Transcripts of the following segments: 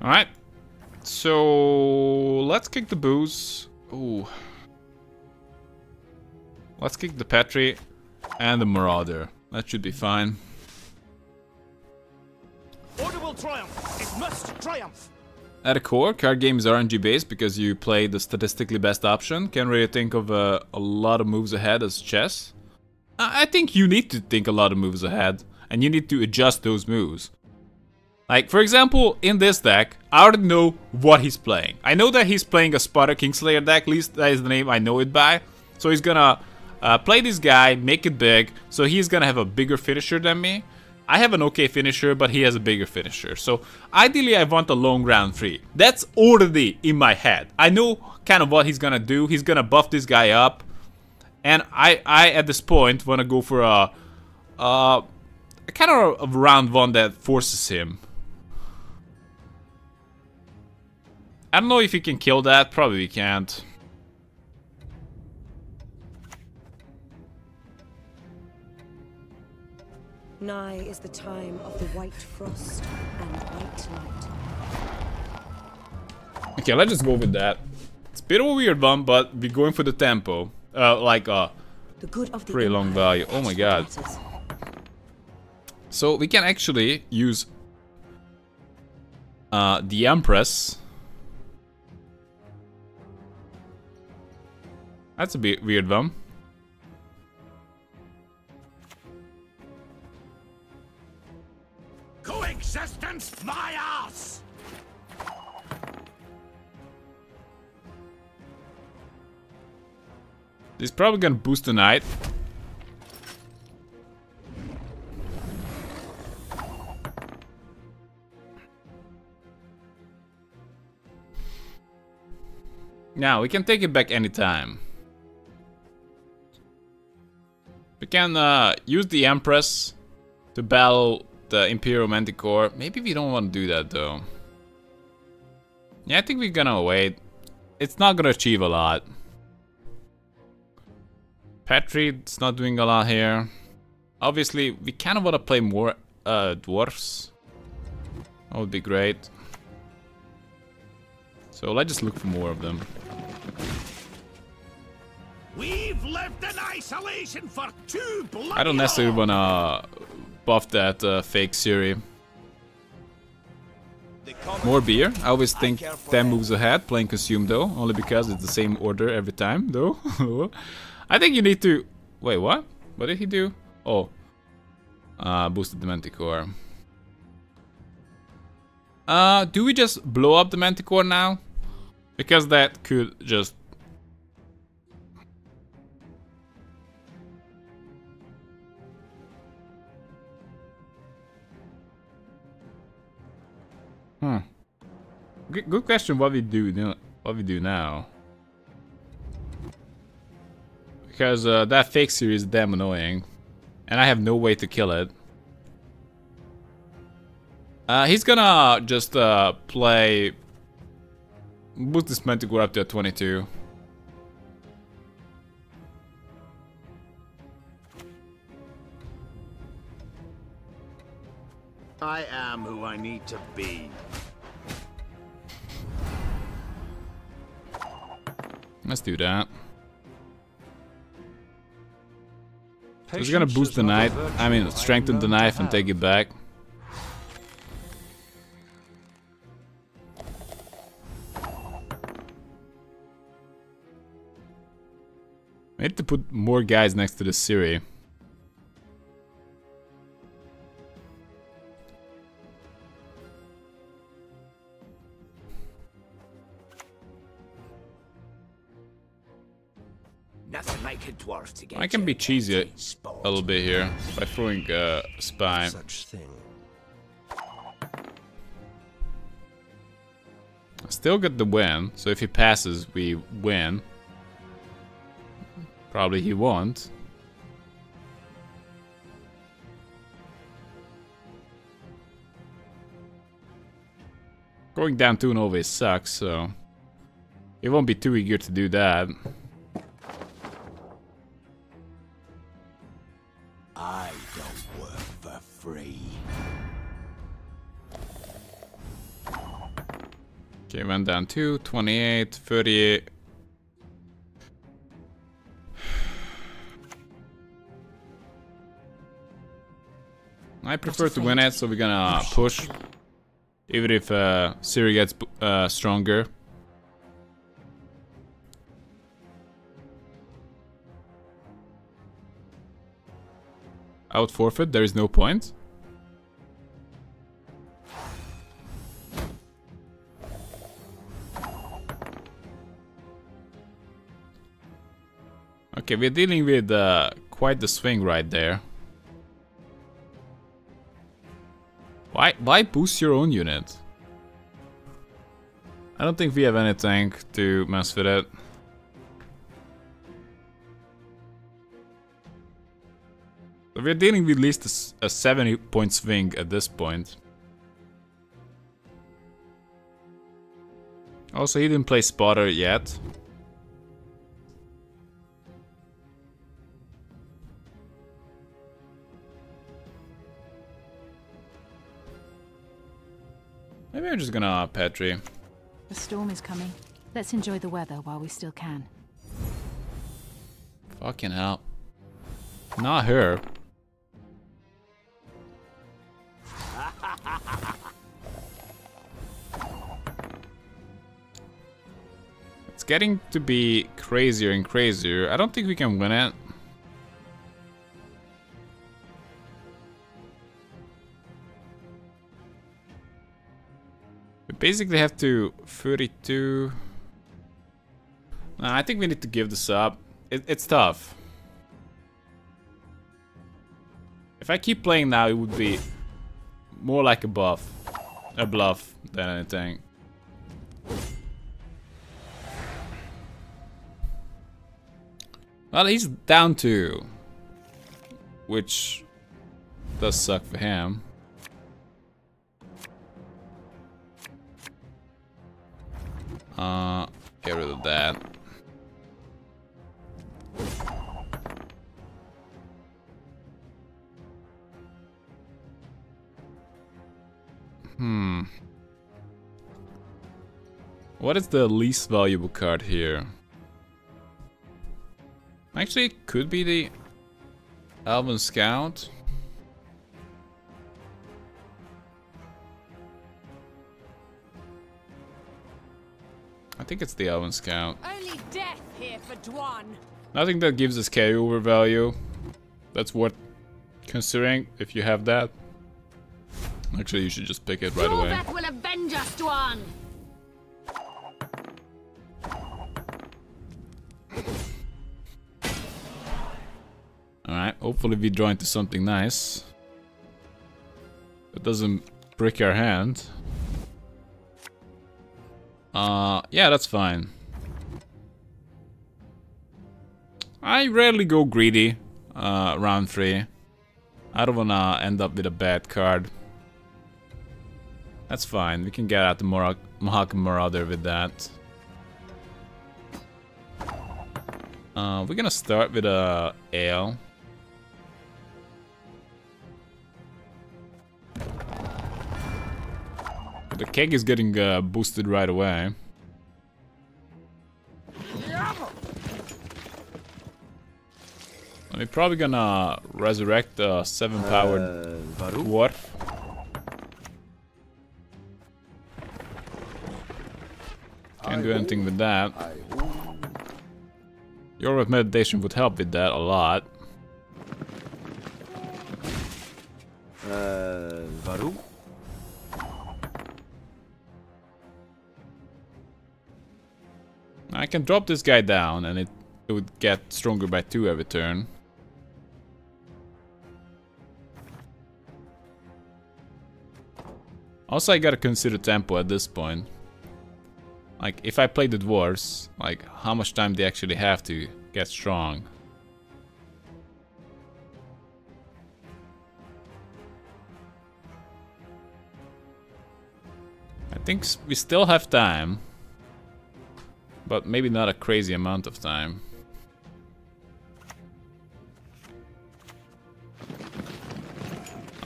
Alright. So let's kick the booze. Ooh. Let's kick the Petri and the Marauder. That should be fine. Order will triumph. It must triumph. At the core, card game is RNG based because you play the statistically best option. Can't really think of a lot of moves ahead as chess. I think you need to think a lot of moves ahead, and you need to adjust those moves. Like, for example, in this deck, I already know what he's playing. I know that he's playing a Sparta Kingslayer deck, at least that is the name I know it by. So he's gonna play this guy, make it big, so he's gonna have a bigger finisher than me. I have an okay finisher, but he has a bigger finisher. So ideally I want a long round 3. That's already in my head. I know kind of what he's gonna do. He's gonna buff this guy up. And I at this point wanna go for a kind of a round 1 that forces him. I don't know if he can kill that, probably he can't. Nigh is the time of the white frost and white light. Okay, let's just go with that. It's a bit of a weird one, but we're going for the tempo. The good of the pretty long value. Oh my god. So we can actually use the Empress. That's a bit weird one. Coexistence, my ass! He's probably gonna boost the knight. Now we can take it back anytime. We can use the Empress to battle the Imperial Manticore. Maybe we don't want to do that though. Yeah, I think we're gonna wait. It's not gonna achieve a lot. Petri, it's not doing a lot here. Obviously, we kind of want to play more dwarfs. That would be great. So let's just look for more of them. We've lived in isolation for 2 bloody I don't necessarily wanna buff that fake Siri. More beer. I always think 10 moves ahead, playing Consume though, only because it's the same order every time though. I think you need to... Wait, what? What did he do? Oh. Boosted the Manticore. Do we just blow up the Manticore now? Because that could just... Good question. What we do now? Because that fake series is damn annoying, and I have no way to kill it. He's gonna just play. Boost this Manticore up to a 22. I am who I need to be. Let's do that. So he's gonna boost the knife. I mean, strengthen the knife and take it back. I need to put more guys next to the Siri. Nothing like a dwarf to get. I can be cheesy a little bit here by throwing a spy. Such thing. I still get the win, so if he passes, we win. Probably he won't. Going down 2 always sucks, so he won't be too eager to do that. I don't work for free. Okay, went down 2, 28, 38. I prefer to win it, so we're gonna push. Even if Siri gets stronger. Out forfeit, there is no point. Okay, we're dealing with quite the swing right there. Why boost your own unit? I don't think we have any tank to mess with it. So we're dealing with at least a 70-point swing at this point. Also, he didn't play spotter yet. Maybe I'm just gonna Petri. The storm is coming. Let's enjoy the weather while we still can. Fucking hell. Not her. It's getting to be crazier and crazier. I don't think we can win it. We basically have to 32. Nah, I think we need to give this up. It's tough. If I keep playing now, it would be more like a bluff than anything. Well, he's down 2, which does suck for him. Get rid of that. What is the least valuable card here? Actually, it could be the Elven Scout. I think it's the Elven Scout. Only death here for Dwan. Nothing that gives us carryover value. That's worth considering if you have that. Actually, you should just pick it right away. That will avenge us, Dwan. Alright, hopefully we draw into something nice. That doesn't break our hand. Yeah, that's fine. I rarely go greedy round 3. I don't wanna end up with a bad card. That's fine, we can get out the Mohawk Marauder with that. We're gonna start with a ale. The keg is getting boosted right away. I'm probably gonna resurrect a 7-powered dwarf. Can't do anything with that. Your meditation would help with that a lot. I can drop this guy down and it would get stronger by 2 every turn. Also, I gotta consider tempo at this point. Like, if I play the dwarves, like, how much time they actually have to get strong. I think we still have time. But maybe not a crazy amount of time.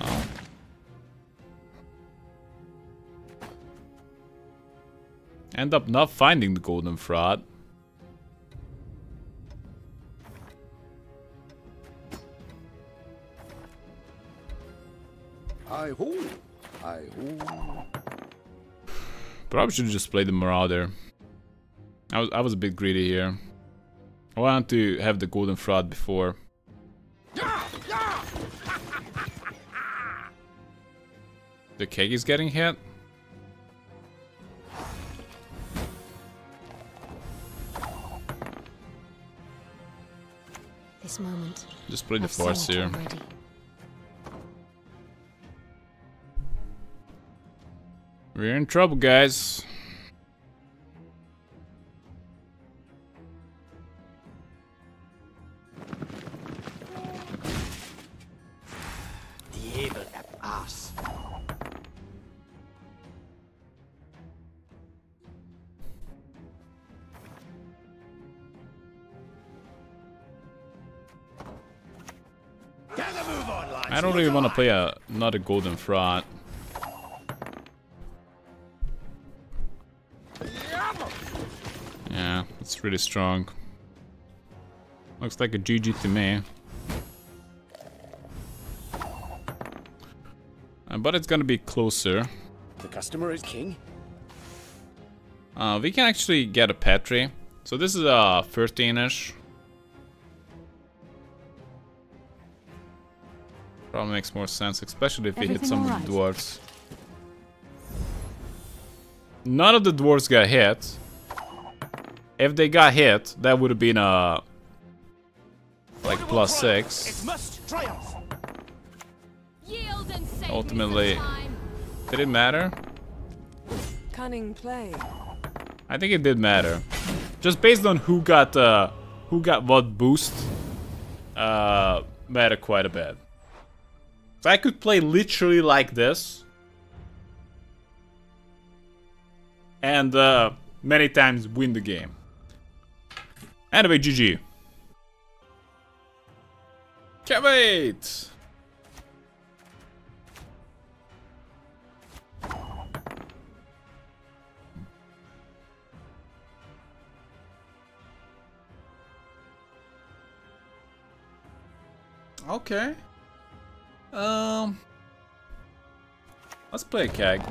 Oh. End up not finding the golden fraud. Hi-ho! Hi-ho! Probably should have just played the Marauder. I was a bit greedy here. I wanted to have the golden fraud before. The keg is getting hit. This moment. Just play the I've seen force it here. already. We're in trouble, guys. The evil ass. Get a move on, lads. I don't really want to play another golden fraud. Yeah, it's really strong. Looks like a GG to me. But it's gonna be closer. The customer is king. We can actually get a Petri. So this is a 13-ish. Probably makes more sense, especially if we hit some of the dwarves. None of the dwarves got hit. If they got hit, that would have been a like +6. It must triumph. Ultimately, did it matter? Cunning play. I think it did matter. Just based on who got what boost, mattered quite a bit. So I could play literally like this, and many times win the game. Anyway, GG. Can't wait. Okay. Let's play a keg.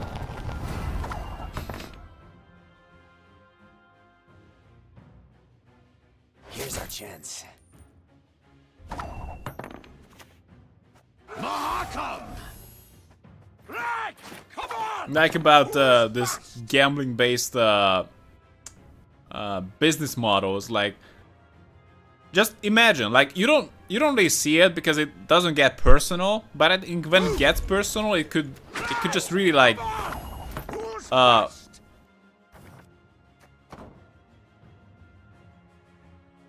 Here's our chance. Mahakam! Right! Come on! Like about this gambling-based business models, like just imagine, like you don't really see it because it doesn't get personal, but I think when it gets personal, it could just really like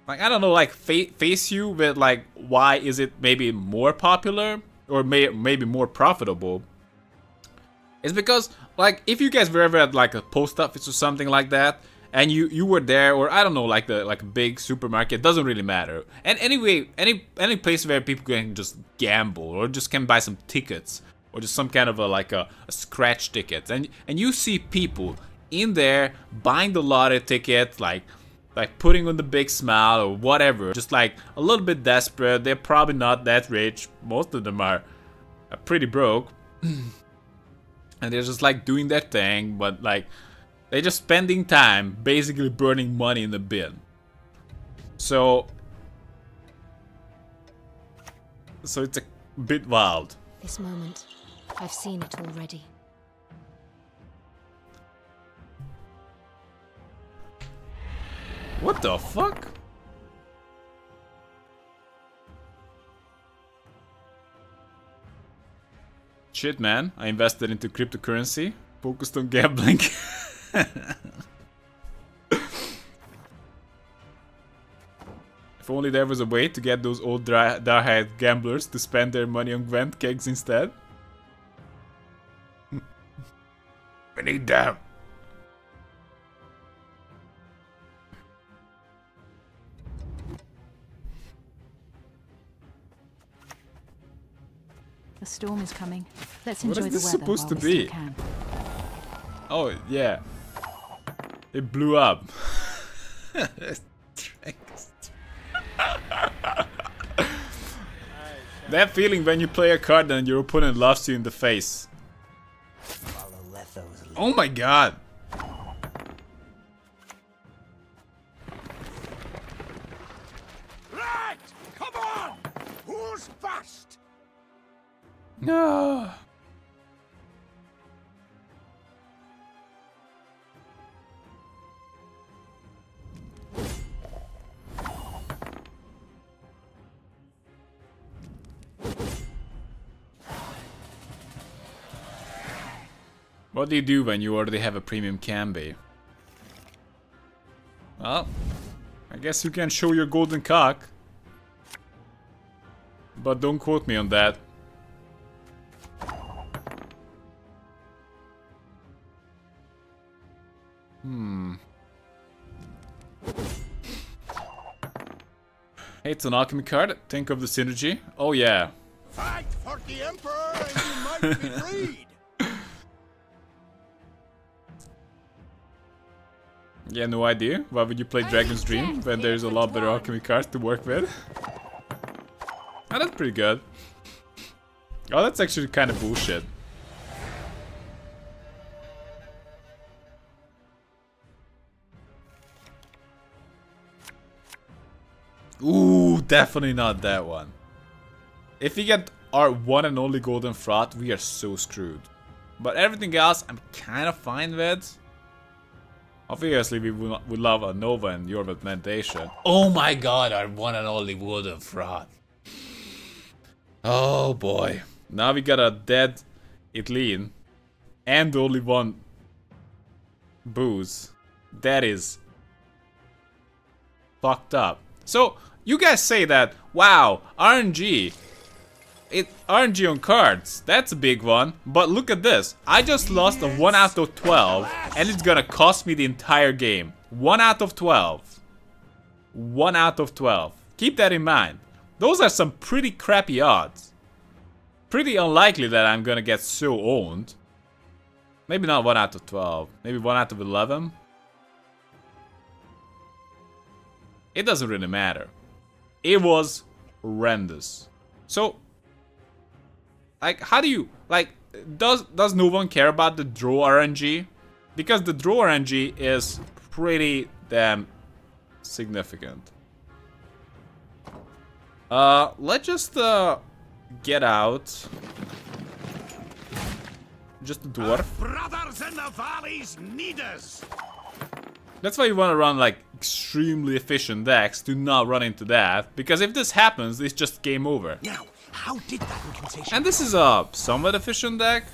I don't know, like face you with like why is it maybe more popular or maybe more profitable. It's because like if you guys were ever at like a post office or something like that, and you were there, or I don't know, like a big supermarket, doesn't really matter. And anyway, any place where people can just gamble or just can buy some tickets or just some kind of a scratch ticket, and you see people in there buying the lottery ticket, like putting on the big smile or whatever, just like a little bit desperate. They're probably not that rich. Most of them are pretty broke, and they're just like doing their thing, but like they're just spending time basically burning money in the bin. So it's a bit wild. This moment, I've seen it already. What the fuck? Shit, man. I invested into cryptocurrency, focused on gambling. If only there was a way to get those old dry-eyed gamblers to spend their money on Gwent kegs instead. We need them. The storm is coming. Let's What enjoy is the this weather supposed while to we be? still can. Oh, yeah. It blew up. That feeling when you play a card and your opponent laughs you in the face. Oh my god. Right! Come on! Who's first? No. What do you do when you already have a premium Canby? Well, I guess you can show your golden cock. But don't quote me on that. Hey, it's an alchemy card. Think of the synergy. Oh yeah. Fight for the Emperor and you might be freed! Yeah, no idea. Why would you play Dragon's Dream when there's a lot better alchemy cards to work with? Oh, that's pretty good. Oh, that's actually kind of bullshit. Ooh, definitely not that one. If we get our one and only golden fraud, we are so screwed. But everything else, I'm kind of fine with. Obviously, we would love a Nova and your Meditation. Oh my god, our one and only golden fraud. Oh boy. Now we got a dead Itleen and only one booze. That is fucked up. So, you guys say that, wow, RNG on cards, that's a big one. But look at this. I just lost a 1 out of 12 and it's gonna cost me the entire game. 1 out of 12. 1 out of 12. Keep that in mind. Those are some pretty crappy odds. Pretty unlikely that I'm gonna get so owned. Maybe not 1 out of 12. Maybe 1 out of 11. It doesn't really matter. It was horrendous. So, like, how do you, like, does no one care about the draw RNG? Because the draw RNG is pretty damn significant. Let's just get out. Just a dwarf. Brothers in the valleys need us. That's why you want to run like extremely efficient decks to not run into that. Because if this happens, it's just game over. Now, how did that incantation? And this is a somewhat efficient deck,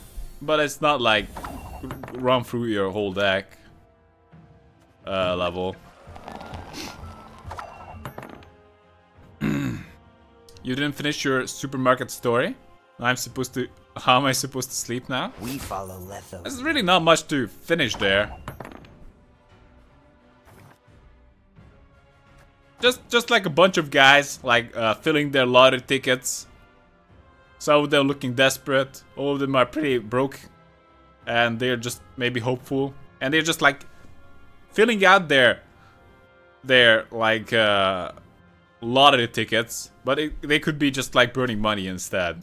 but it's not like run through your whole deck level. You didn't finish your supermarket story? I'm supposed to. How am I supposed to sleep now? We follow Letho. There's really not much to finish there. Just like a bunch of guys like filling their lottery tickets. Some of them looking desperate. All of them are pretty broke, and they're just maybe hopeful. And they're just like filling out their like lottery tickets, but they could be just like burning money instead.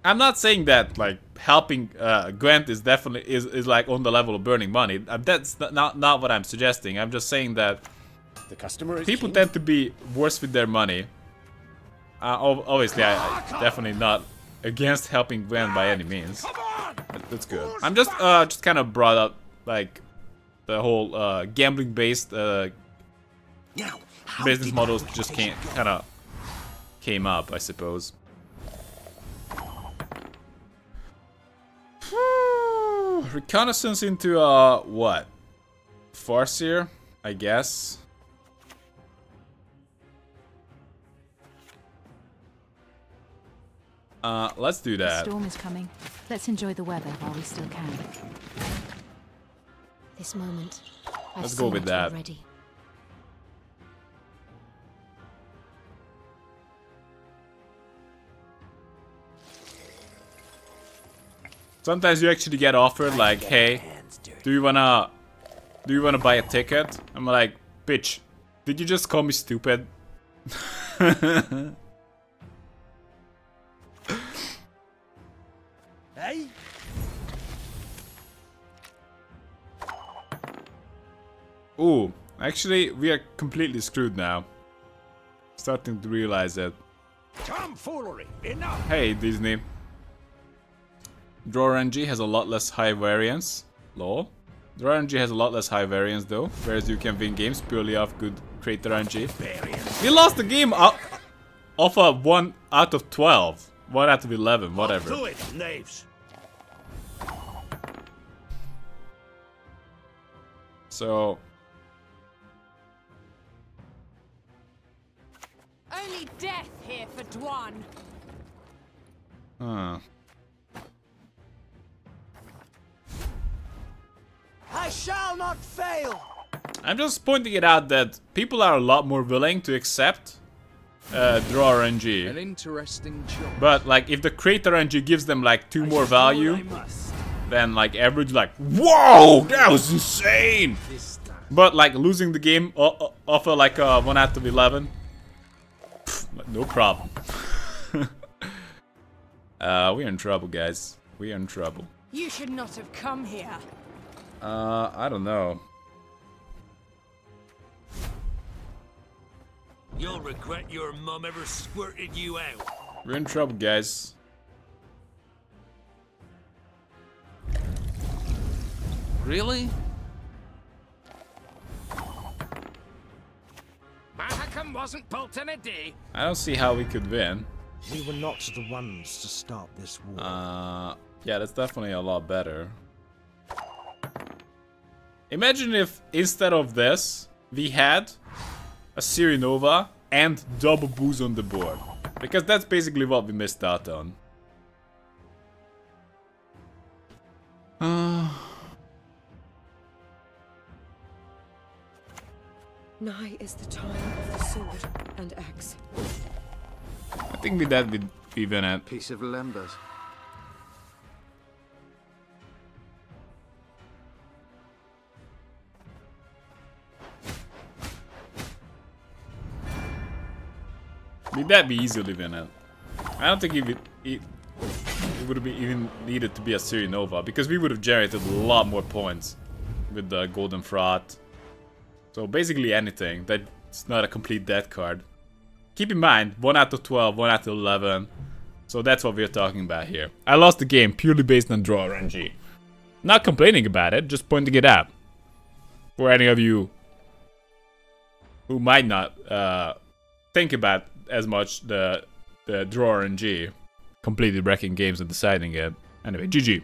I'm not saying that like helping Gwent is definitely is like on the level of burning money. That's not what I'm suggesting. I'm just saying that The customer is people king. tend to be worse with their money. Obviously, I definitely not against helping Gwent by any means. Come on! That's good. I'm just kind of brought up like the whole gambling based Now, how business did models that just incantation kind of came up, I suppose. Reconnaissance into what? Farseer, I guess. Let's do The that. storm is coming. Let's enjoy the weather while we still can. This moment. I've Let's go seen with it that. already. Sometimes you actually get offered like, hey, do you wanna buy a ticket? I'm like, bitch, did you just call me stupid? Hey? Ooh, actually, we are completely screwed now. Starting to realize it. Tomfoolery! Enough! Hey, Disney. Draw RNG has a lot less high variance. Lol. Draw RNG has a lot less high variance though, whereas you can win games purely off good creator RNG. We lost the game off a 1 out of 12. 1 out of 11, whatever. Do it, knaves! So... Only death here for Dwan. Huh. I shall not fail! I'm just pointing it out that people are a lot more willing to accept draw RNG. An interesting choice. But like if the creator RNG gives them like 2 more value, then like average like, whoa, that was insane! But like losing the game off of like a 1 out of 11, pff, no problem. We're in trouble, guys. We're in trouble. You should not have come here. I don't know. You'll regret your mum ever squirted you out. We're in trouble, guys. Really? Mahakam wasn't built in a day. I don't see how we could win. We were not the ones to start this war. Yeah, that's definitely a lot better. Imagine if instead of this, we had a Siri Nova and double booze on the board. Because that's basically what we missed out on. Nigh is the time of the sword and axe. I think with that we win it. Piece of lembas. With that we easily win it. I don't think it would have even needed to be a Siri Nova, because we would have generated a lot more points with the Golden Fraud. So basically anything that's not a complete dead card. Keep in mind, 1 out of 12, 1 out of 11. So that's what we're talking about here. I lost the game purely based on draw RNG. Not complaining about it, just pointing it out. For any of you who might not think about as much the draw RNG, completely wrecking games and deciding it. Anyway, GG.